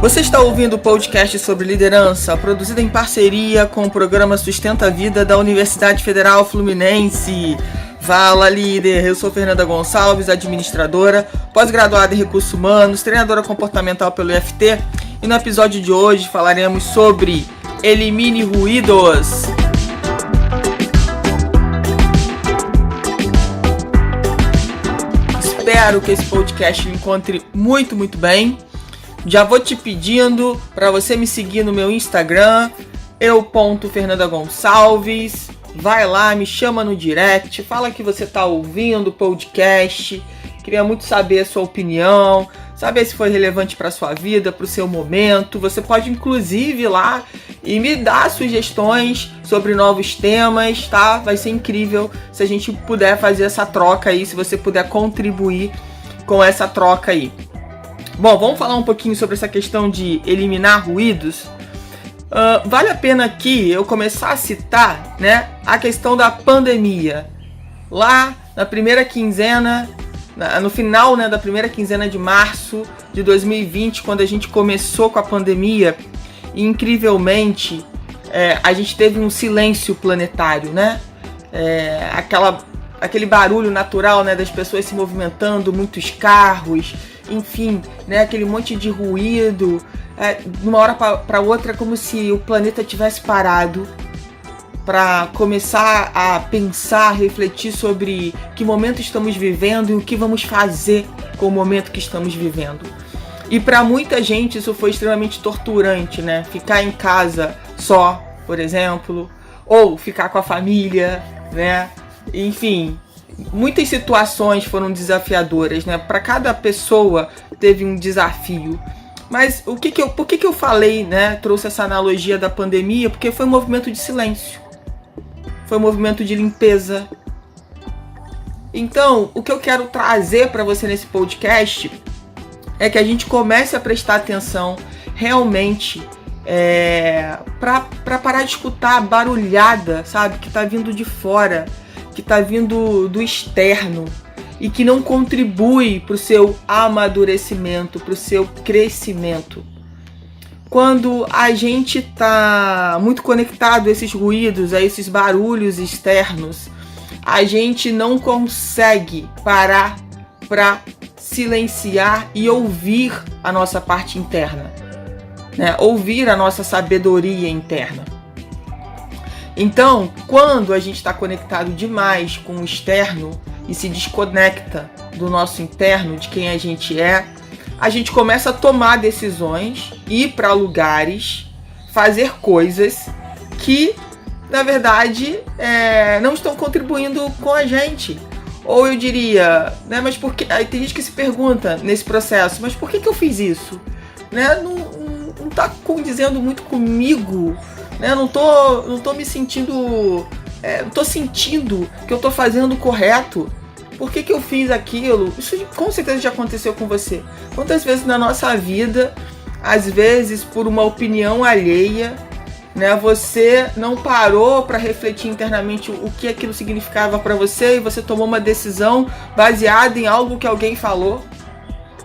Você está ouvindo o podcast sobre liderança, produzido em parceria com o programa Sustenta a Vida da Universidade Federal Fluminense. Fala, líder! Eu sou Fernanda Gonçalves, administradora, pós-graduada em Recursos Humanos, treinadora comportamental pelo IFT, e no episódio de hoje falaremos sobre Elimine Ruídos. Espero que esse podcast me encontre muito bem. Já vou te pedindo para você me seguir no meu Instagram, eu.fernandagonçalves. Vai lá, me chama no direct, fala que você está ouvindo o podcast. Queria muito saber a sua opinião, saber se foi relevante para a sua vida, para o seu momento. Você pode inclusive ir lá e me dar sugestões sobre novos temas, tá? Vai ser incrível se a gente puder fazer essa troca aí, se você puder contribuir com essa troca aí. Bom, vamos falar um pouquinho sobre essa questão de eliminar ruídos. Vale a pena aqui eu começar a citar, né, a questão da pandemia. Lá na primeira quinzena, no final, né, da primeira quinzena de março de 2020, quando a gente começou com a pandemia, e incrivelmente a gente teve um silêncio planetário, né? Aquele barulho natural, né, das pessoas se movimentando, muitos carros, enfim, né, aquele monte de ruído, de uma hora para outra, como se o planeta tivesse parado para começar a pensar, refletir sobre que momento estamos vivendo e o que vamos fazer com o momento que estamos vivendo. E para muita gente isso foi extremamente torturante, né? Ficar em casa só, por exemplo, ou ficar com a família, né? Enfim, muitas situações foram desafiadoras, né? Para cada pessoa teve um desafio. Mas por que eu falei, né? Trouxe essa analogia da pandemia? Porque foi um movimento de silêncio. Foi um movimento de limpeza. Então, o que eu quero trazer para você nesse podcast é que a gente comece a prestar atenção realmente para parar de escutar a barulhada, sabe? Que tá vindo de fora, que está vindo do externo e que não contribui para o seu amadurecimento, para o seu crescimento. Quando a gente está muito conectado a esses ruídos, a esses barulhos externos, a gente não consegue parar para silenciar e ouvir a nossa parte interna, né? Ouvir a nossa sabedoria interna. Então, quando a gente está conectado demais com o externo e se desconecta do nosso interno, de quem a gente começa a tomar decisões, ir para lugares, fazer coisas que, na verdade, não estão contribuindo com a gente. Ou eu diria, né, mas por que? Aí tem gente que se pergunta nesse processo, mas por que eu fiz isso? Né? Não está condizendo muito comigo. Eu não tô me sentindo, não tô sentindo que eu tô fazendo o correto. Por que eu fiz aquilo? Isso com certeza já aconteceu com você. Quantas vezes na nossa vida, às vezes por uma opinião alheia, né, você não parou para refletir internamente o que aquilo significava para você e você tomou uma decisão baseada em algo que alguém falou.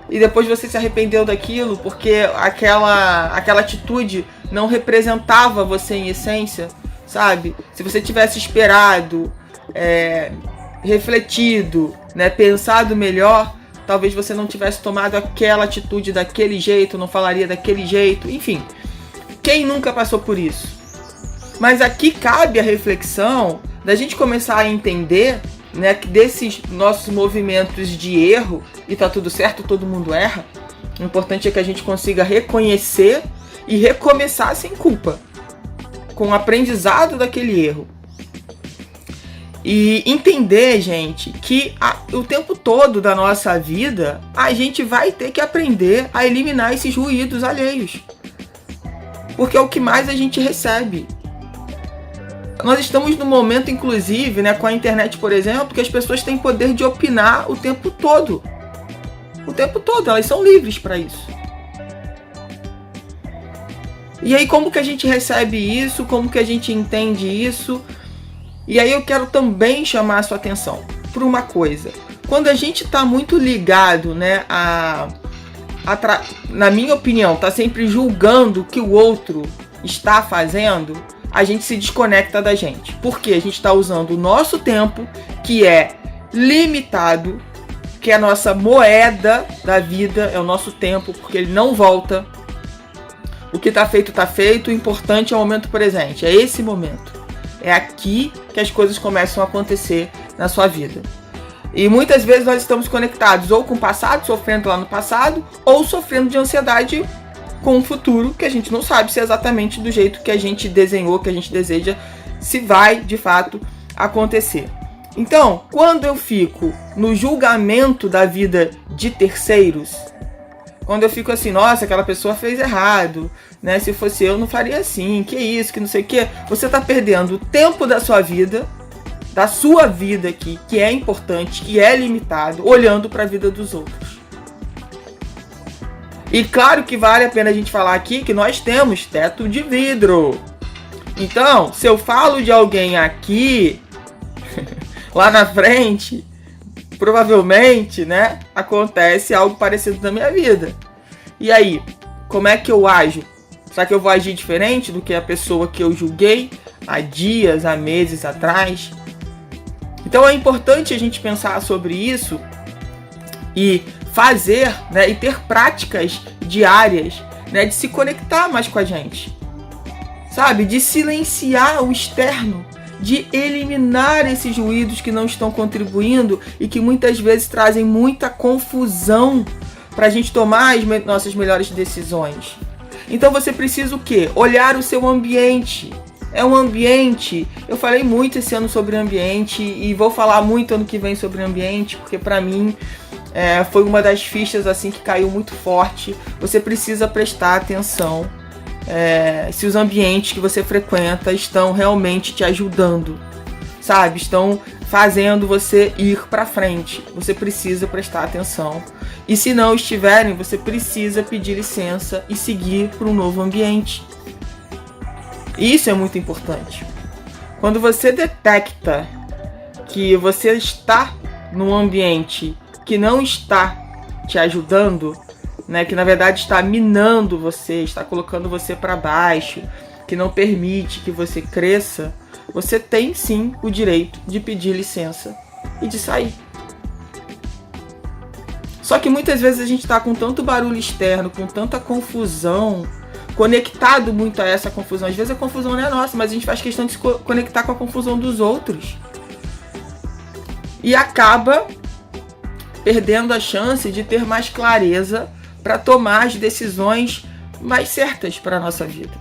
E depois você se arrependeu daquilo porque aquela atitude não representava você em essência, sabe? Se você tivesse esperado, refletido, né, pensado melhor, talvez você não tivesse tomado aquela atitude daquele jeito, não falaria daquele jeito, enfim. Quem nunca passou por isso? Mas aqui cabe a reflexão da gente começar a entender, né, que desses nossos movimentos de erro, e tá tudo certo, todo mundo erra, o importante é que a gente consiga reconhecer e recomeçar sem culpa, com o aprendizado daquele erro. E entender, gente, que o tempo todo da nossa vida, a gente vai ter que aprender a eliminar esses ruídos alheios. Porque é o que mais a gente recebe. Nós estamos num momento, inclusive, né, com a internet, por exemplo, que as pessoas têm poder de opinar o tempo todo. O tempo todo, elas são livres para isso. E aí, como que a gente recebe isso? Como que a gente entende isso? E aí eu quero também chamar a sua atenção para uma coisa. Quando a gente está muito ligado, né, na minha opinião, tá sempre julgando o que o outro está fazendo, a gente se desconecta da gente. Porque a gente está usando o nosso tempo, que é limitado, que é a nossa moeda da vida, é o nosso tempo, porque ele não volta. O que está feito, o importante é o momento presente, é esse momento. É aqui que as coisas começam a acontecer na sua vida. E muitas vezes nós estamos conectados ou com o passado, sofrendo lá no passado, ou sofrendo de ansiedade com o futuro, que a gente não sabe se é exatamente do jeito que a gente desenhou, que a gente deseja, se vai de fato acontecer. Então, quando eu fico no julgamento da vida de terceiros, quando eu fico assim, nossa, aquela pessoa fez errado, né? Se fosse eu, não faria assim, que isso, que não sei o que. Você está perdendo o tempo da sua vida aqui, que é importante, que é limitado, olhando para a vida dos outros. E claro que vale a pena a gente falar aqui que nós temos teto de vidro. Então, se eu falo de alguém aqui, lá na frente, provavelmente, né, acontece algo parecido na minha vida. E aí, como é que eu ajo? Será que eu vou agir diferente do que a pessoa que eu julguei há dias, há meses atrás? Então é importante a gente pensar sobre isso e fazer, né, e ter práticas diárias, né, de se conectar mais com a gente, sabe? De silenciar o externo, de eliminar esses ruídos que não estão contribuindo e que muitas vezes trazem muita confusão para a gente tomar as nossas melhores decisões. Então você precisa o quê? Olhar o seu ambiente. É um ambiente, eu falei muito esse ano sobre ambiente e vou falar muito ano que vem sobre ambiente, porque para mim foi uma das fichas assim que caiu muito forte. Você precisa prestar atenção se os ambientes que você frequenta estão realmente te ajudando, sabe? Estão fazendo você ir para frente. Você precisa prestar atenção. E se não estiverem, você precisa pedir licença e seguir para um novo ambiente. Isso é muito importante. Quando você detecta que você está num ambiente que não está te ajudando, né, que na verdade está minando você, está colocando você para baixo, que não permite que você cresça, você tem sim o direito de pedir licença e de sair. Só que muitas vezes a gente está com tanto barulho externo, com tanta confusão, conectado muito a essa confusão. Às vezes a confusão não é nossa, mas a gente faz questão de se conectar com a confusão dos outros. E acaba perdendo a chance de ter mais clareza para tomar as decisões mais certas para a nossa vida.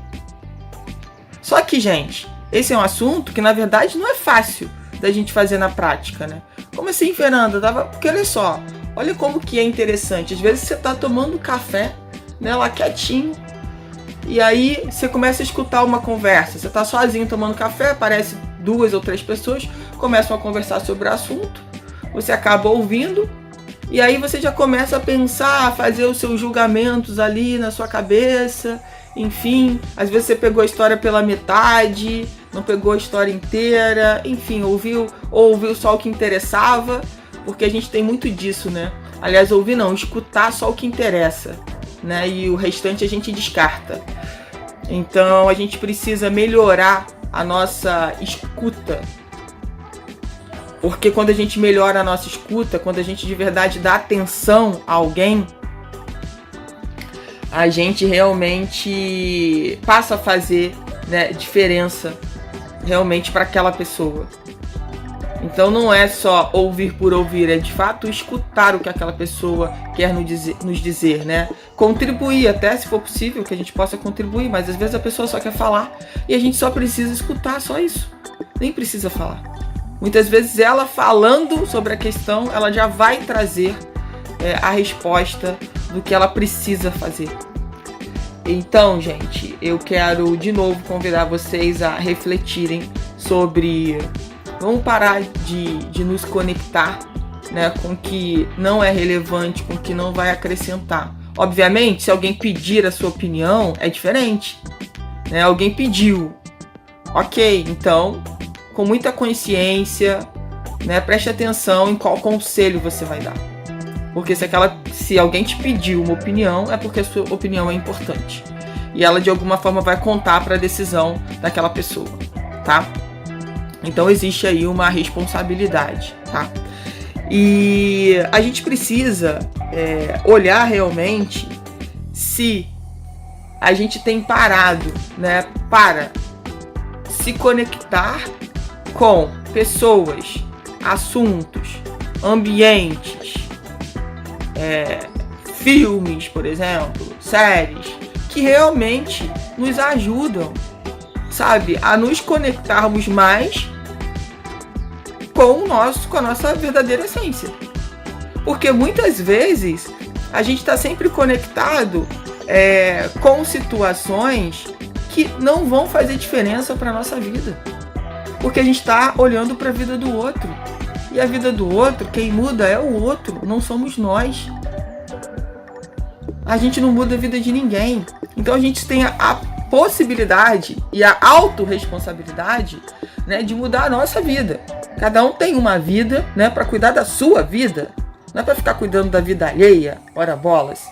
Só que, gente, esse é um assunto que na verdade não é fácil da gente fazer na prática, né? Como assim, Fernanda? Porque olha só, olha como que é interessante. Às vezes você tá tomando café, né, lá quietinho, e aí você começa a escutar uma conversa. Você tá sozinho tomando café, aparece 2 ou 3 pessoas, começam a conversar sobre o assunto, você acaba ouvindo, e aí você já começa a pensar, a fazer os seus julgamentos ali na sua cabeça. Enfim, às vezes você pegou a história pela metade, não pegou a história inteira, enfim, ouviu só o que interessava, porque a gente tem muito disso, né? Aliás, ouvir não, escutar só o que interessa, né? E o restante a gente descarta. Então a gente precisa melhorar a nossa escuta, porque quando a gente melhora a nossa escuta, quando a gente de verdade dá atenção a alguém, a gente realmente passa a fazer, né, diferença realmente para aquela pessoa. Então não é só ouvir por ouvir, é de fato escutar o que aquela pessoa quer nos dizer, né? Contribuir até, se for possível, que a gente possa contribuir, mas às vezes a pessoa só quer falar e a gente só precisa escutar, só isso. Nem precisa falar. Muitas vezes ela falando sobre a questão, ela já vai trazer a resposta do que ela precisa fazer. Então, gente, eu quero de novo convidar vocês a refletirem sobre... Vamos parar de nos conectar, né, com o que não é relevante, com o que não vai acrescentar. Obviamente, se alguém pedir a sua opinião, é diferente, né? Alguém pediu. Ok, então, com muita consciência, né, preste atenção em qual conselho você vai dar. Porque se alguém te pediu uma opinião, é porque a sua opinião é importante. E ela de alguma forma vai contar para a decisão daquela pessoa, tá? Então existe aí uma responsabilidade, tá? E a gente precisa olhar realmente se a gente tem parado, né, para se conectar com pessoas, assuntos, ambientes, filmes, por exemplo, séries, que realmente nos ajudam, sabe, a nos conectarmos mais com a nossa verdadeira essência. Porque muitas vezes a gente está sempre conectado com situações que não vão fazer diferença para a nossa vida. Porque a gente está olhando para a vida do outro. E a vida do outro, quem muda é o outro, não somos nós. A gente não muda a vida de ninguém. Então a gente tem a possibilidade e a autorresponsabilidade, né, de mudar a nossa vida. Cada um tem uma vida, né, para cuidar da sua vida. Não é para ficar cuidando da vida alheia, ora bolas.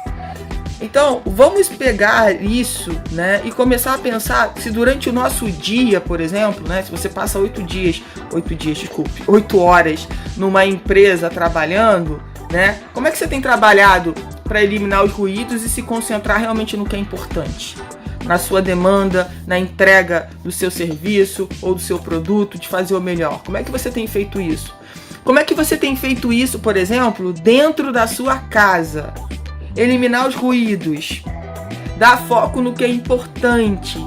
Então, vamos pegar isso, né, e começar a pensar se durante o nosso dia, por exemplo, né, se você passa 8 horas numa empresa trabalhando, né, como é que você tem trabalhado para eliminar os ruídos e se concentrar realmente no que é importante? Na sua demanda, na entrega do seu serviço ou do seu produto, de fazer o melhor. Como é que você tem feito isso? Como é que você tem feito isso, por exemplo, dentro da sua casa? Eliminar os ruídos, dar foco no que é importante,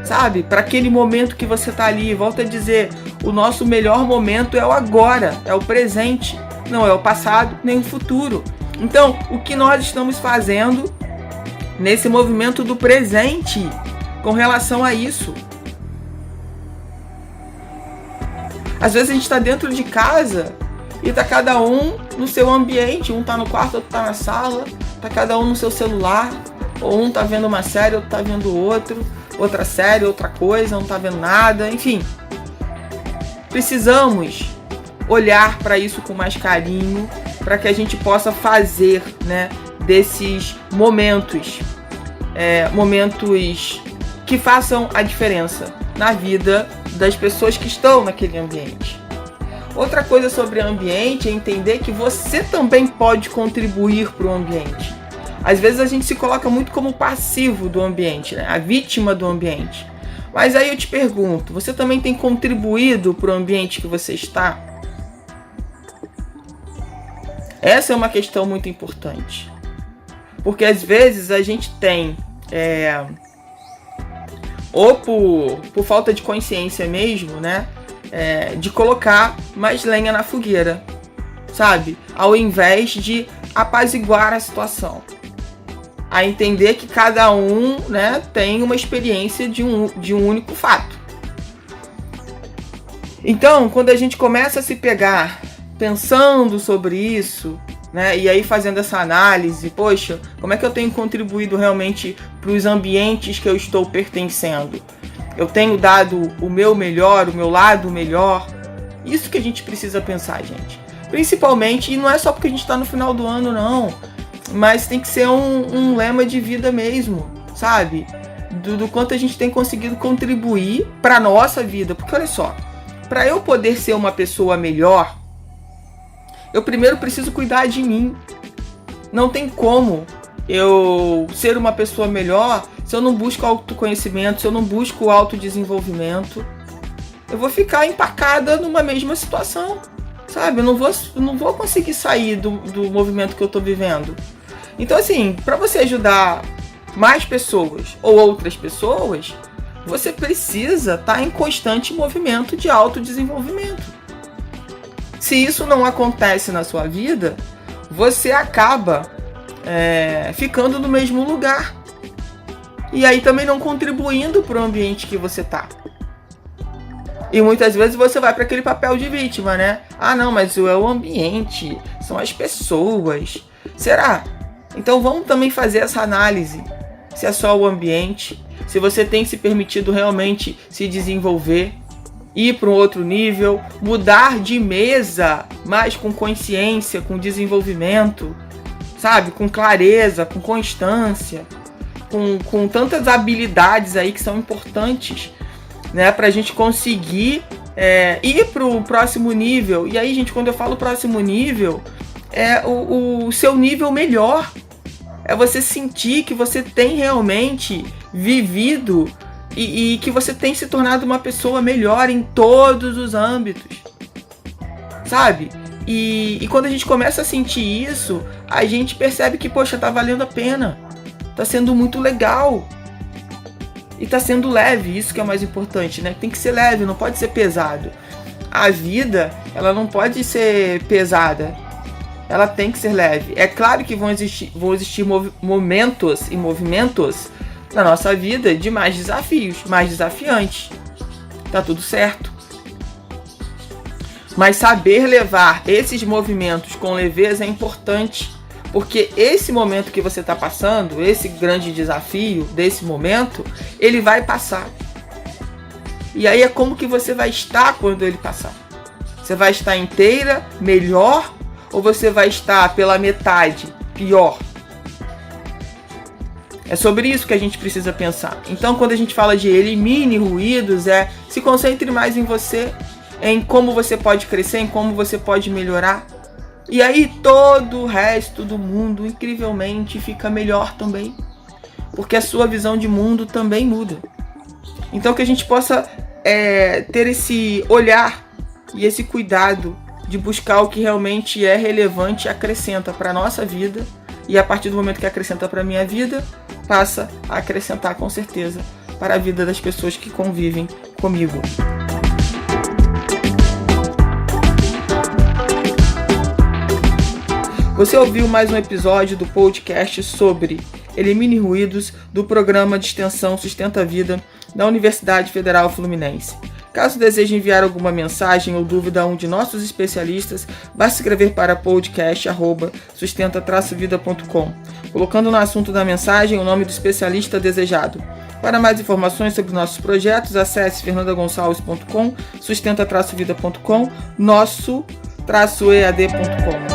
sabe? Para aquele momento que você tá ali. Volto a dizer, o nosso melhor momento é o agora, é o presente, não é o passado nem o futuro. Então, o que nós estamos fazendo nesse movimento do presente com relação a isso? Às vezes a gente está dentro de casa e tá cada um no seu ambiente, um tá no quarto, outro tá na sala, tá cada um no seu celular, ou um tá vendo uma série, outro tá vendo outra série, outra coisa, não tá vendo nada, enfim. Precisamos olhar para isso com mais carinho, para que a gente possa fazer, né, desses momentos que façam a diferença na vida das pessoas que estão naquele ambiente. Outra coisa sobre ambiente é entender que você também pode contribuir para o ambiente. Às vezes a gente se coloca muito como passivo do ambiente, né? A vítima do ambiente. Mas aí eu te pergunto, você também tem contribuído para o ambiente que você está? Essa é uma questão muito importante. Porque às vezes a gente tem, ou por falta de consciência mesmo, né? De colocar mais lenha na fogueira, sabe? Ao invés de apaziguar a situação. A entender que cada um, né, tem uma experiência de um único fato. Então, quando a gente começa a se pegar pensando sobre isso, né, e aí fazendo essa análise, poxa, como é que eu tenho contribuído realmente para os ambientes que eu estou pertencendo? Eu tenho dado o meu melhor, o meu lado melhor? Isso que a gente precisa pensar, gente. Principalmente, e não é só porque a gente está no final do ano, não. Mas tem que ser um lema de vida mesmo, sabe? Do quanto a gente tem conseguido contribuir para a nossa vida. Porque olha só, para eu poder ser uma pessoa melhor, eu primeiro preciso cuidar de mim. Não tem como eu ser uma pessoa melhor se eu não busco autoconhecimento, se eu não busco autodesenvolvimento. Eu vou ficar empacada numa mesma situação, sabe? Eu não vou conseguir sair do movimento que eu tô vivendo. Então, assim, para você ajudar mais pessoas ou outras pessoas, você precisa estar em constante movimento de autodesenvolvimento. Se isso não acontece na sua vida, você acaba ficando no mesmo lugar. E aí também não contribuindo para o ambiente que você tá. E muitas vezes você vai para aquele papel de vítima, né? Ah, não, mas é o ambiente, são as pessoas. Será? Então vamos também fazer essa análise. Se é só o ambiente, se você tem se permitido realmente se desenvolver, ir para um outro nível, mudar de mesa, mas com consciência, com desenvolvimento, sabe? Com clareza, com constância, com tantas habilidades aí que são importantes, né? Pra gente conseguir ir pro próximo nível. E aí, gente, quando eu falo próximo nível, é o seu nível melhor. É você sentir que você tem realmente vivido e que você tem se tornado uma pessoa melhor em todos os âmbitos, sabe? E quando a gente começa a sentir isso, a gente percebe que, poxa, tá valendo a pena. Tá sendo muito legal. E tá sendo leve, isso que é o mais importante, né? Tem que ser leve, não pode ser pesado. A vida, ela não pode ser pesada. Ela tem que ser leve. É claro que vão existir momentos e movimentos na nossa vida de mais desafios, mais desafiantes. Tá tudo certo. Mas saber levar esses movimentos com leveza é importante, porque esse momento que você está passando, esse grande desafio desse momento, ele vai passar. E aí é como que você vai estar quando ele passar. Você vai estar inteira, melhor, ou você vai estar pela metade, pior? É sobre isso que a gente precisa pensar. Então, quando a gente fala de elimine ruídos, se concentre mais em você, em como você pode crescer, em como você pode melhorar. E aí todo o resto do mundo, incrivelmente, fica melhor também. Porque a sua visão de mundo também muda. Então que a gente possa ter esse olhar e esse cuidado de buscar o que realmente é relevante e acrescenta para a nossa vida. E a partir do momento que acrescenta para a minha vida, passa a acrescentar com certeza para a vida das pessoas que convivem comigo. Você ouviu mais um episódio do podcast sobre Elimine Ruídos do programa de extensão Sustenta a Vida da Universidade Federal Fluminense. Caso deseje enviar alguma mensagem ou dúvida a um de nossos especialistas, basta escrever para podcast@sustenta-vida.com, colocando no assunto da mensagem o nome do especialista desejado. Para mais informações sobre nossos projetos, acesse fernandagonçalves.com, sustenta-vida.com, nosso-ead.com.